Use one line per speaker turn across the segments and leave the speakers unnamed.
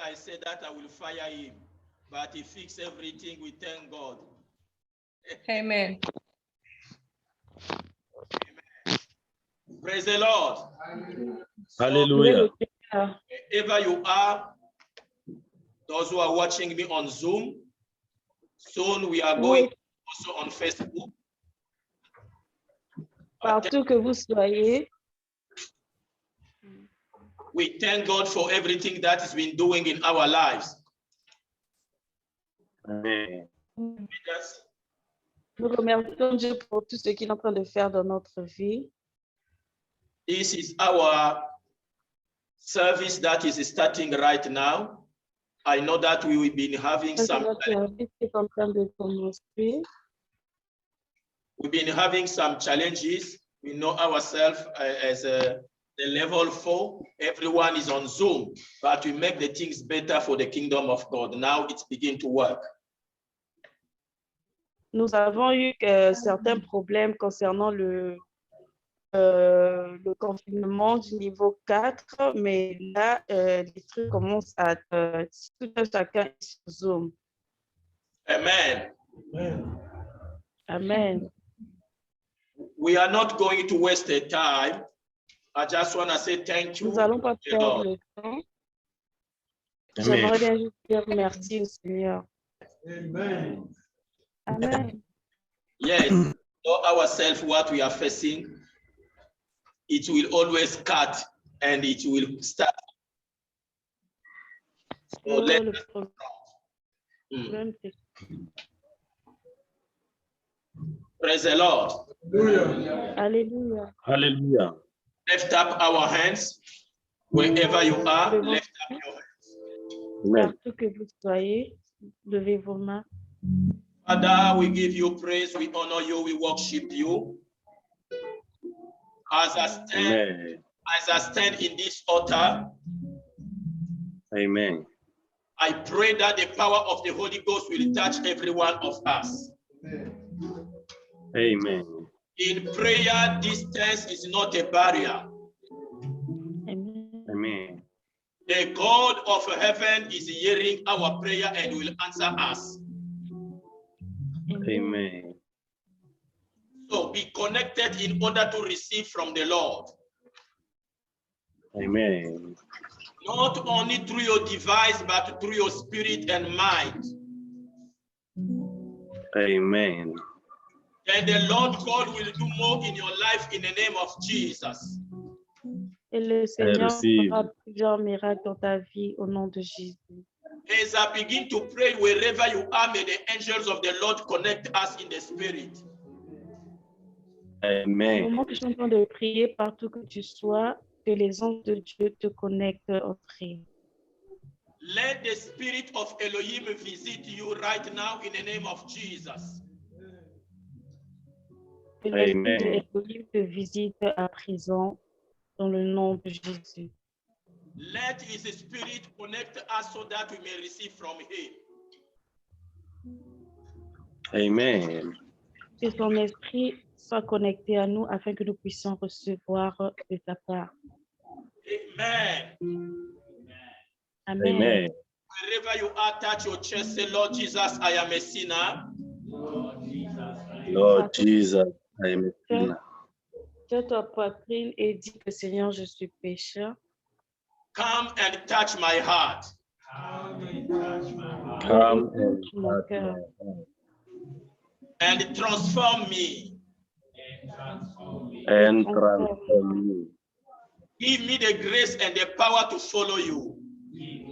I said that I will fire him, but he fixed everything. We thank God.
Amen.
Praise the Lord.
Hallelujah.
Wherever you are, those who are watching me on Zoom, soon we are going also on Facebook.
Partout que vous soyez,
we thank God for everything that He's been doing in our lives.
Amen.
nous remercions Dieu pour tout ce qu'il est en train de faire dans notre vie.
This is our service that is starting right now. I know that we will be having some.
Notre service est en train de commencer.
We've been having some challenges. We know ourselves as the level 4. Everyone is on Zoom, but we make the things better for the kingdom of God. Now it's beginning to work.
Nous avons eu certains problèmes concernant le confinement du niveau 4, mais là, les trucs commencent à tout un chacun sur Zoom.
Amen.
Amen.
We are not going to waste the time. I just want to say thank you.
Nous allons pas
to the
perdre
Lord.
le temps.
Amen.
J'aimerais bien juste dire merci au Seigneur.
Amen.
Amen.
Yes, know ourselves what we are facing. It will always cut and it will start. So let
Le
us-
problème, c'est
Praise the Lord.
Alléluia.
Hallelujah.
Lift up our hands wherever you are.
Devant
Lift up your hands.
Amen.
partout que vous soyez, levez vos mains.
Father, we give you praise, we honor you, we worship you. As
Amen.
I stand in this altar,
Amen.
I pray that the power of the Holy Ghost will touch every one of us.
Amen.
In prayer, distance is not a barrier.
Amen.
Amen.
The God of heaven is hearing our prayer and will answer us.
Amen.
So be connected in order to receive from the Lord.
Amen.
Not only through your device, but through your spirit and mind.
Amen.
And the Lord God will do more in your life in the name of Jesus.
Et le Seigneur
receive.
fera plusieurs miracles dans ta vie au nom de Jésus.
As I begin to pray wherever you are, may the angels of the Lord connect us in the spirit.
Au
Amen.
moment que je suis en train de prier, partout que tu sois, que les anges de Dieu te connectent entre eux.
Let the spirit of Elohim visit you right now in the name of Jesus.
Que l'esprit
Amen.
de l'Élohim te visite à présent dans le nom de Jésus.
Let his spirit connect us so that we may receive from him.
Amen.
Que son esprit soit connecté à nous afin que nous puissions recevoir de ta part.
Amen.
Amen.
Amen.
Wherever you are, touch your chest, say, Lord Jesus, I am a sinner.
Lord Jesus, I am a sinner.
Tiens ta poitrine et dis que Seigneur, je suis pécheur.
Come and touch my heart.
Come
Viens et
and
touche mon
touch
cœur
my heart
And transform me.
and transform me.
Give me the grace and the power to follow you.
Give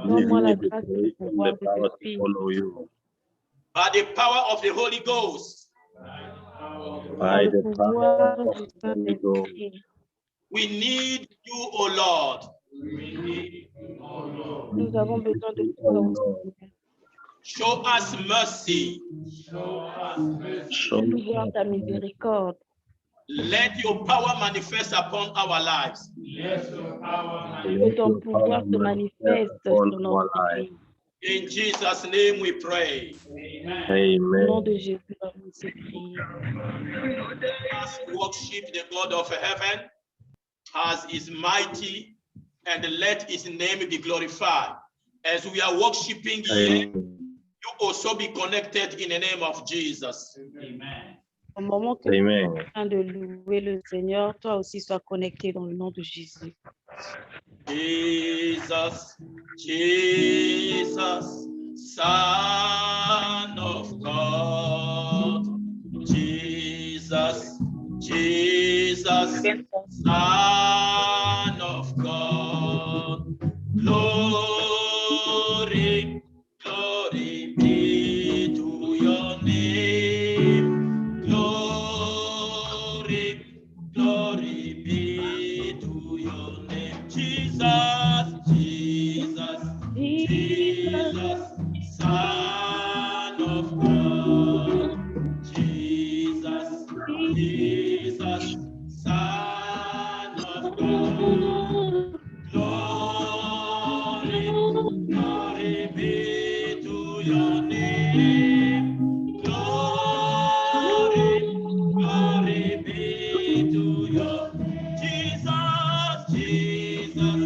Donne-moi
me
la
the
grâce et
grace
le
and
pouvoir
the
de
power
te
to
suivre.
follow you.
By the power of the Holy Ghost,
By
le
the
pouvoir
power of
du
the Holy Ghost.
Saint-Esprit.
we need you, O Lord.
Nous avons besoin de
Oh
toi, ô
Lord,
Seigneur.
Show us mercy.
show
Fais-nous voir
us
ta miséricorde.
Let your power manifest upon our lives.
Que
let
ton
your
pouvoir
power
se
manifest
manifeste
upon
sur
our
notre
lives.
vie.
In Jesus' name we pray.
Au nom de
Amen.
Jésus, nous avons ces prières.
Let us worship the God of heaven as is mighty and let his name be glorified. As we are worshiping here, you also be connected in the name of Jesus.
Amen.
Au moment que
Amen.
tu es en train de louer le Seigneur, toi aussi sois connecté dans le nom de Jésus.
Jesus, Jesus, Son of God. Jesus, Jesus, Son of God. Glory, glory be to your name. Glory, glory be to your name. Jesus, Jesus, Jesus, Son of God. Jesus, Jesus, Son of God. Glory, glory be to your name. Glory, glory be to your Jesus, Jesus,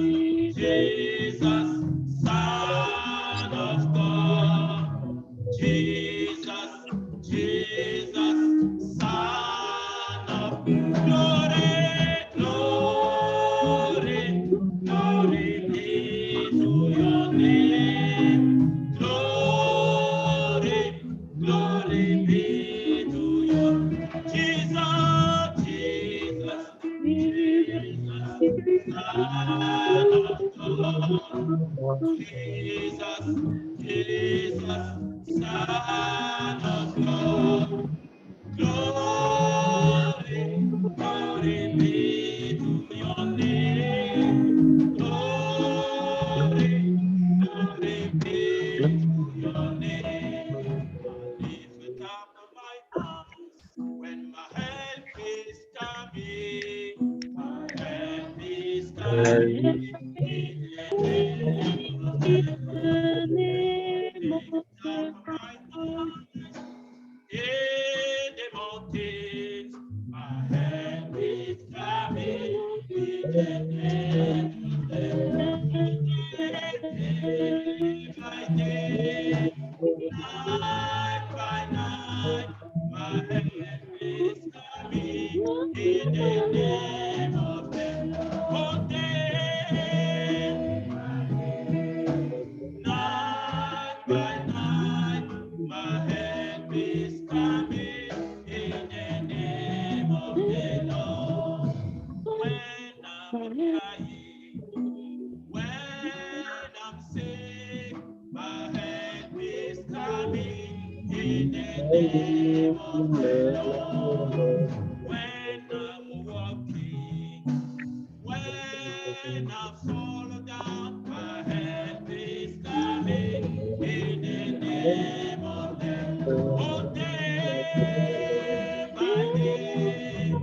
Jesus, Son of God. Jesus, Jesus, Son of glory, glory, glory be to your name. Glory, glory be to your Jesus, Jesus, Jesus, Son of God. Jesus, Jesus, Son of God. Glory, glory be to your name. Glory, glory be to your name. I lift up my arms when my help is coming. My help is coming in the name of the Lord. Lift up my arms in the mountains. My help is coming in the name of the Lord. Day by day, night by night, my help is coming in the name of the Lord. Night by night, my help is coming in the name of the Lord. When I'm crying, when I'm sick, my help is coming in the name of the Lord. When I'm walking, when I fall down, my help is coming in the name of the Lord. Day by day,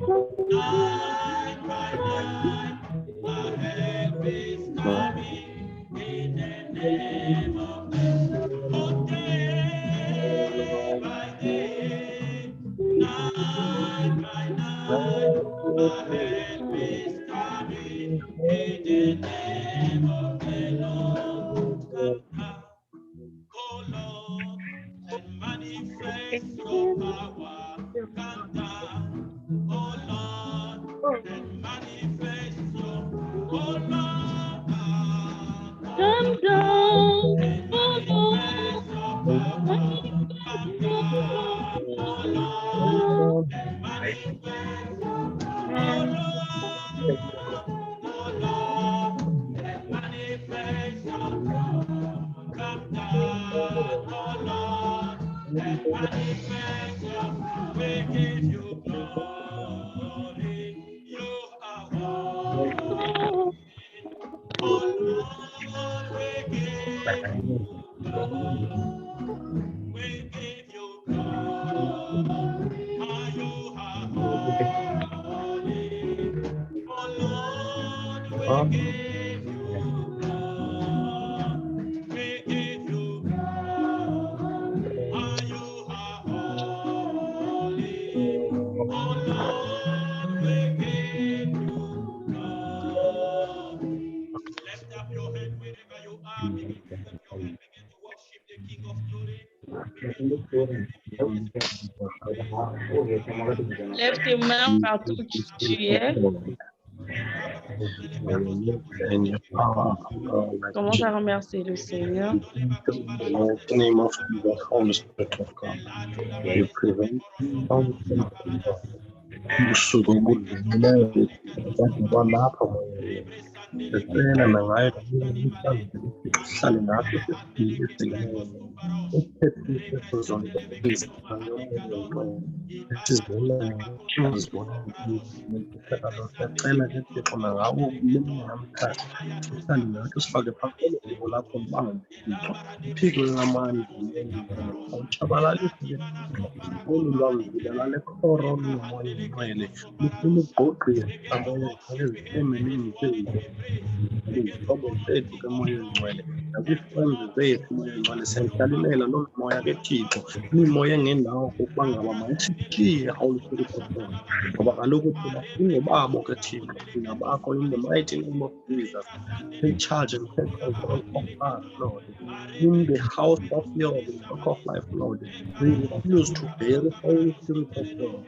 night by night, my help is coming in the name of the Lord. Day by day, night by night, my help is coming in the name of the Lord. Come down, oh Lord, and manifest your power. Come down, oh Lord, and manifest your, oh Lord, come down, and manifest your power. Come down, oh Lord, and manifest, oh Lord, and manifest your power. Come down, oh Lord, and manifest your, we give you glory, you are worthy. Oh Lord, we give you glory, we give you glory, how you are holy. Oh Lord, we give you glory, we give you glory, how you are holy. Oh Lord, we give you glory. Let are with you, lift up your hand, begin to worship the King of Glory.
Lève tes mains partout où tu es.
And your power, Lord, like
Commence à remercier le Seigneur.
in the name of Jesus, Holy Spirit of God, we prevent ubusuku obudlulileyo kwaba lapha moyeni. Sicela nangayo uhlale naso siphilise uphephise zonke izizathu esizibonayo siyacela ke Thixo nangawo kulena namhlanje uhlale nathi usifake phakathi lapho mbambe Thixo uphiko ngamandla utshabalalise ke Thixo olu lwamvila lale khoro olunomoya ongcwele lufuna ukugqogqisa amoya ongcwele ezitemelini zethu izihlobo zethu ke moya ongcwele nakwiifrendi zethu moya ongcwele siyahlalulela loo moya ke Thixo imimoya engendawo kokuba ngaba mayisishiye Holy Spirit of God ngoba kaloku thina singobabo ke Thixo singabakho in the mighty name of Jesus. Take charge and take control of us, Lord. In the house of yours, the book of life, Lord. We refuse to bear the Holy Spirit of God.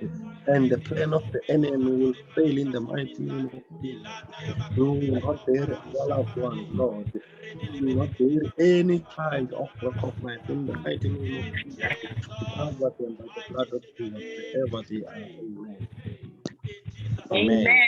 And the plan of the enemy will fail in the mighty name of Jesus. We will not bear our loved ones, Lord. We will not bear any child of the of life in the mighty name of Jesus. We cover them by the blood of Jesus wherever they are. Amen. Amen.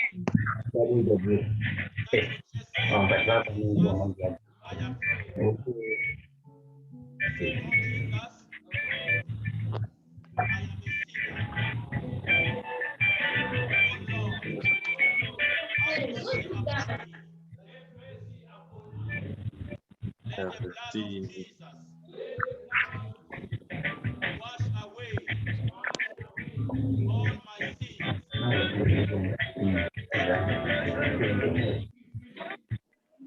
Wash away all my sins.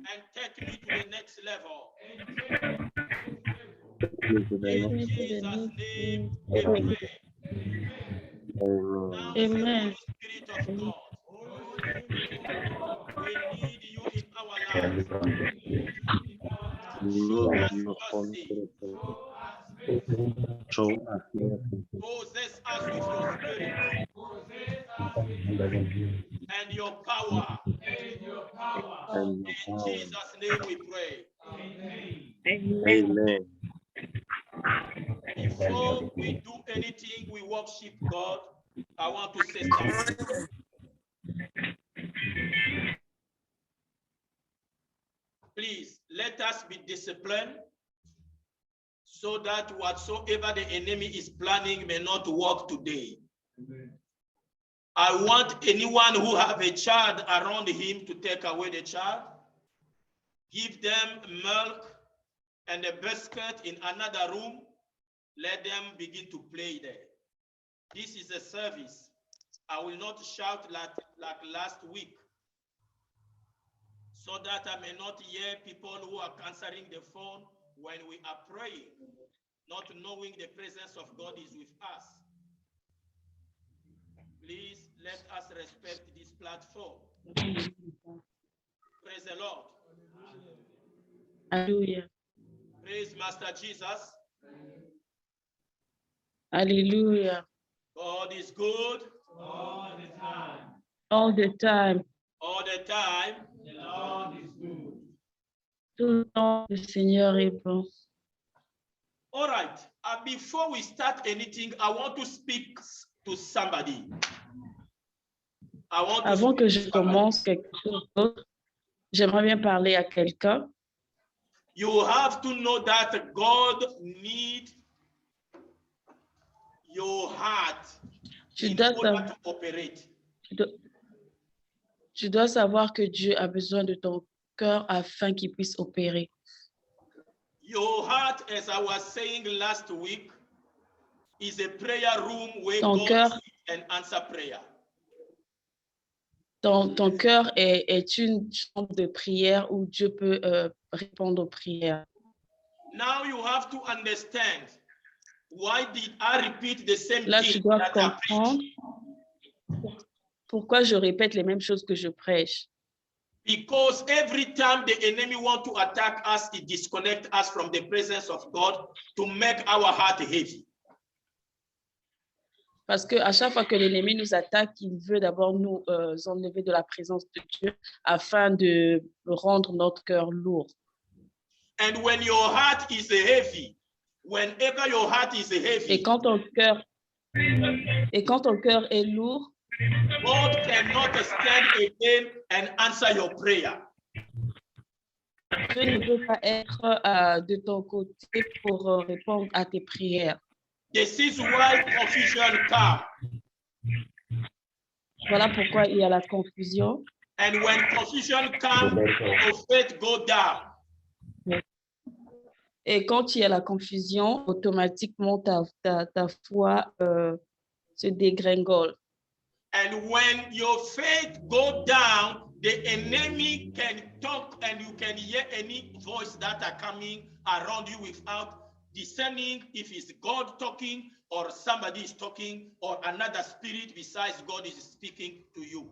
And take me to the next level. In Jesus' name, amen.
Amen.
Spirit of God, we need you in our lives.
Show us
Possess us with your spirit and your power.
and
In Jesus' name we pray.
Amen.
Before we do anything, we worship God. I want to say something. Please, let us be disciplined so that whatsoever the enemy is planning may not work today. I want anyone who have a child around him to take away the child, give them milk and a biscuit in another room, let them begin to play there. This is a service. I will not shout like last week, so that I may not hear people who are answering the phone when we are praying, not knowing the presence of God is with us. Please let us respect this platform. Praise the Lord.
Hallelujah.
Praise Master Jesus.
Hallelujah.
God is good all the time.
All the time.
All the time, the Lord is good.
Tout le temps, le Seigneur est bon.
All right. Before we start anything, I want to speak to somebody.
Avant que je commence quelque chose d'autre, j'aimerais bien parler à quelqu'un.
You have to know that God needs your heart in order to operate.
Tu dois savoir que Dieu a besoin de ton cœur afin qu'il puisse opérer.
Your heart, as I was saying last week, is a prayer room where
Ton
God
cœur,
sits and answer prayer.
Ton cœur est une chambre de prière où Dieu peut répondre aux prières.
Now you have to understand, why did I repeat the same
Là,
thing
tu dois
that I
comprendre pourquoi je répète les mêmes choses que je prêche.
Because every time the enemy wants to attack us, it disconnects us from the presence of God to make our heart heavy.
Parce que à chaque fois que l'ennemi nous attaque, il veut d'abord nous enlever de la présence de Dieu afin de rendre notre cœur lourd.
And when your heart is heavy, whenever your heart is heavy,
Et quand ton cœur est lourd,
God cannot stand again and answer your prayer.
Dieu ne peut pas être de ton côté pour répondre à tes prières.
This is why confusion comes.
Voilà pourquoi il y a la confusion.
And when confusion comes, your faith goes down.
Et quand il y a la confusion, automatiquement ta foi se dégringole.
And when your faith goes down, the enemy can talk and you can hear any voice that are coming around you without discerning if it's God talking or somebody is talking or another spirit besides God is speaking to you.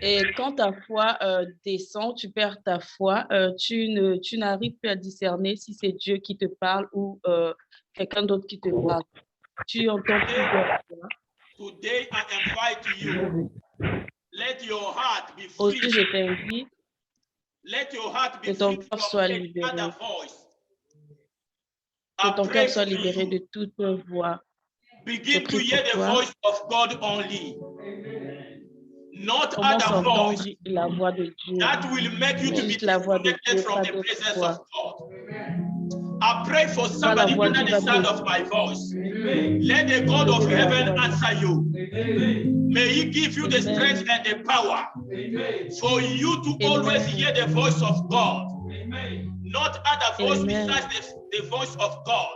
Et quand ta foi descend, tu perds ta foi, tu n'arrives plus à discerner si c'est Dieu qui te parle ou quelqu'un d'autre qui te parle. Tu entends plus de voix.
Today I invite you, let your heart be
Aussi,
free.
je t'invite
Let your heart be
que ton
free
cœur
from
soit
any
libéré,
other voice.
que
I
ton
pray
cœur soit
for
libéré
you.
de toute voix.
Begin
Je
to
prie
hear
pour
the
toi.
voice of God only. Not
Commence à
other
entendre
voice
la voix de Dieu.
that will make you to be
Juste la voix de
disconnected
Dieu,
from
pas
the
d'autre
presence
voix.
of God. I pray for
Pas la
somebody
voix
under
qui
the
va
sound
te
of my voice. Let the God of
donner la
heaven
voix.
answer you. May He give you the strength and the power for you to always hear the voice of God, not other voice besides the voice of God.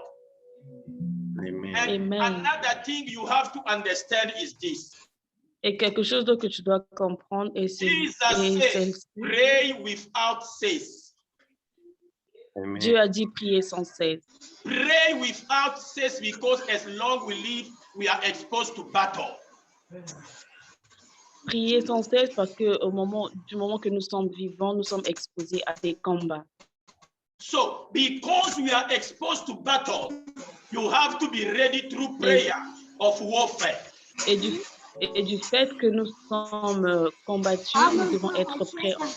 And another thing you have to understand is this.
Et quelque chose d'autre que tu dois comprendre, et c'est
Jesus said, pray without cease.
Dieu a dit prier sans cesse.
Pray without cease because as long we live, we are exposed to battle.
Prier sans cesse parce que du moment que nous sommes vivants, nous sommes exposés à des combats.
So, because we are exposed to battle, you have to be ready through prayer of warfare.
Et du fait que nous sommes combattus, nous devons être prêts en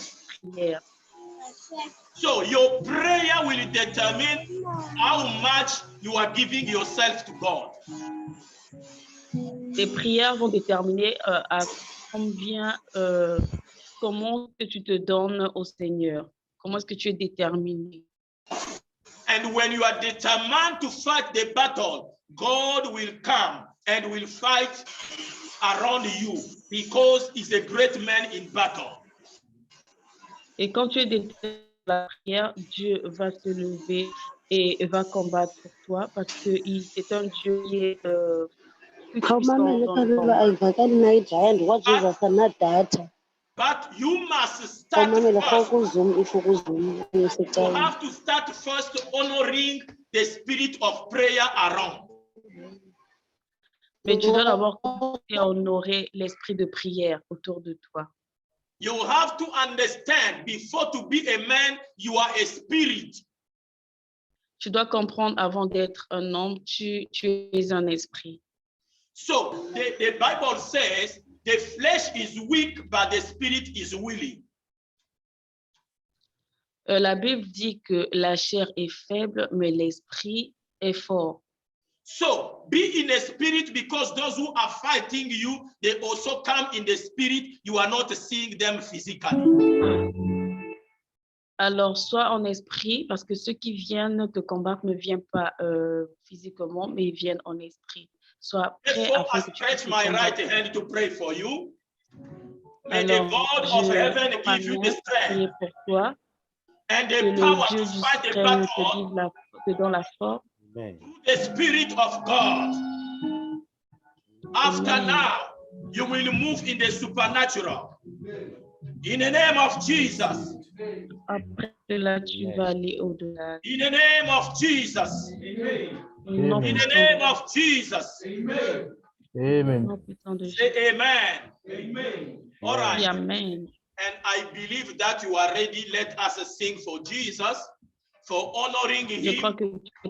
prière.
So your prayer will determine how much you are giving yourself to God.
Tes prières vont déterminer à combien, comment que tu te donnes au Seigneur. Comment est-ce que tu es déterminé.
And when you are determined to fight the battle, God will come and will fight around you because he's a great man in battle.
Et quand tu es déterminé dans la prière, Dieu va se lever et va combattre pour toi parce que c'est un Dieu qui est plus puissant dans le combat.
But you must start first. You have to start first honoring the spirit of prayer around.
Mais tu dois d'abord commencer à honorer l'esprit de prière autour de toi.
You have to understand, before to be a man, you are a spirit.
Tu dois comprendre, avant d'être un homme, tu es un esprit.
So the Bible says, the flesh is weak, but the spirit is willing.
La Bible dit que la chair est faible, mais l'esprit est fort.
So be in the spirit, because those who are fighting you, they also come in the spirit. You are not seeing them physically.
Alors, sois en esprit, parce que ceux qui viennent te combattre ne viennent pas physiquement, mais ils viennent en esprit. Sois prêt afin que tu puisses
my right hand to pray for you. May the God of heaven give you the strength
pour toi,
and
que
the power
le Dieu
to
du
fight the
ciel
battle.
te donne la force.
The Spirit of God. After now, you will move in the supernatural. In the name of Jesus.
Après cela, tu vas aller au-delà.
In the name of Jesus. In the name of Jesus.
Amen.
Say amen. Amen. All right.
Oui, amen.
And I believe that you are ready. Let us sing for Jesus, for honoring
Je crois
him,
que tu es